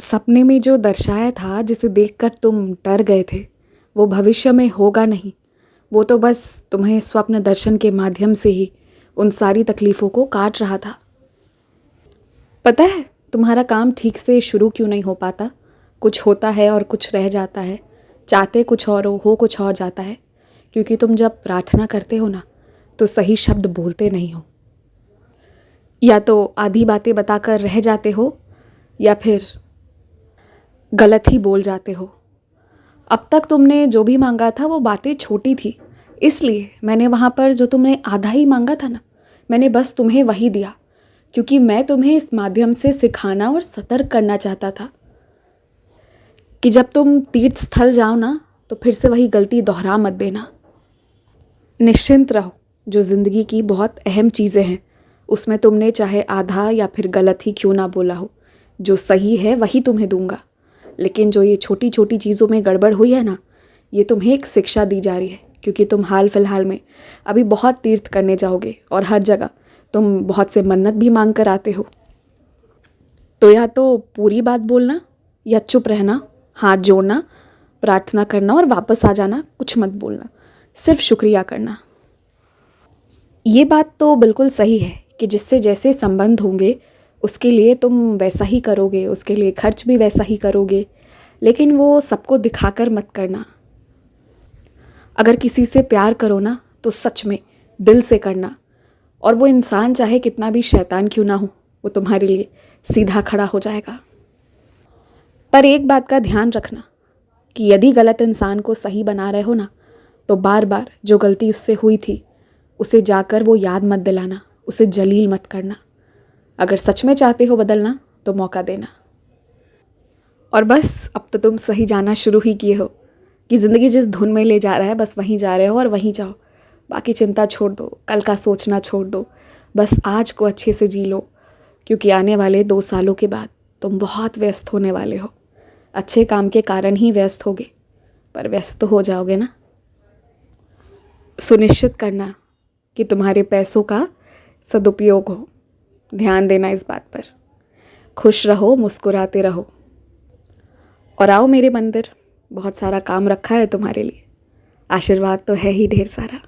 सपने में जो दर्शाया था जिसे देखकर तुम डर गए थे वो भविष्य में होगा नहीं। वो तो बस तुम्हें स्वप्न दर्शन के माध्यम से ही उन सारी तकलीफ़ों को काट रहा था। पता है तुम्हारा काम ठीक से शुरू क्यों नहीं हो पाता? कुछ होता है और कुछ रह जाता है। चाहते कुछ और हो कुछ और जाता है। क्योंकि तुम जब प्रार्थना करते हो ना तो सही शब्द बोलते नहीं हो। या तो आधी बातें बताकर रह जाते हो या फिर गलत ही बोल जाते हो। अब तक तुमने जो भी मांगा था वो बातें छोटी थी, इसलिए मैंने वहाँ पर जो तुमने आधा ही मांगा था ना, मैंने बस तुम्हें वही दिया, क्योंकि मैं तुम्हें इस माध्यम से सिखाना और सतर्क करना चाहता था कि जब तुम तीर्थ स्थल जाओ ना तो फिर से वही गलती दोहरा मत देना। निश्चिंत रहो, जो ज़िंदगी की बहुत अहम चीज़ें हैं उसमें तुमने चाहे आधा या फिर गलत ही क्यों ना बोला हो, जो सही है वही तुम्हें दूंगा। लेकिन जो ये छोटी छोटी चीज़ों में गड़बड़ हुई है ना, ये तुम्हें एक शिक्षा दी जा रही है, क्योंकि तुम हाल फिलहाल में अभी बहुत तीर्थ करने जाओगे और हर जगह तुम बहुत से मन्नत भी मांग कर आते हो। तो या तो पूरी बात बोलना या चुप रहना, हाथ जोड़ना, प्रार्थना करना और वापस आ जाना। कुछ मत बोलना, सिर्फ शुक्रिया करना। ये बात तो बिल्कुल सही है कि जिससे जैसे संबंध होंगे उसके लिए तुम वैसा ही करोगे, उसके लिए खर्च भी वैसा ही करोगे, लेकिन वो सबको दिखाकर मत करना। अगर किसी से प्यार करो ना तो सच में दिल से करना, और वो इंसान चाहे कितना भी शैतान क्यों ना हो, वो तुम्हारे लिए सीधा खड़ा हो जाएगा। पर एक बात का ध्यान रखना कि यदि गलत इंसान को सही बना रहे हो ना तो बार बार जो गलती उससे हुई थी उसे जाकर वो याद मत दिलाना, उसे जलील मत करना। अगर सच में चाहते हो बदलना तो मौका देना। और बस अब तो तुम सही जाना शुरू ही किए हो कि ज़िंदगी जिस धुन में ले जा रहा है बस वहीं जा रहे हो और वहीं जाओ। बाकी चिंता छोड़ दो, कल का सोचना छोड़ दो, बस आज को अच्छे से जी लो, क्योंकि आने वाले 2 सालों के बाद तुम बहुत व्यस्त होने वाले हो। अच्छे काम के कारण ही व्यस्त होगे, पर व्यस्त तो हो जाओगे ना। सुनिश्चित करना कि तुम्हारे पैसों का सदुपयोग हो। ध्यान देना इस बात पर। खुश रहो, मुस्कुराते रहो और आओ मेरे मंदिर, बहुत सारा काम रखा है तुम्हारे लिए। आशीर्वाद तो है ही ढेर सारा।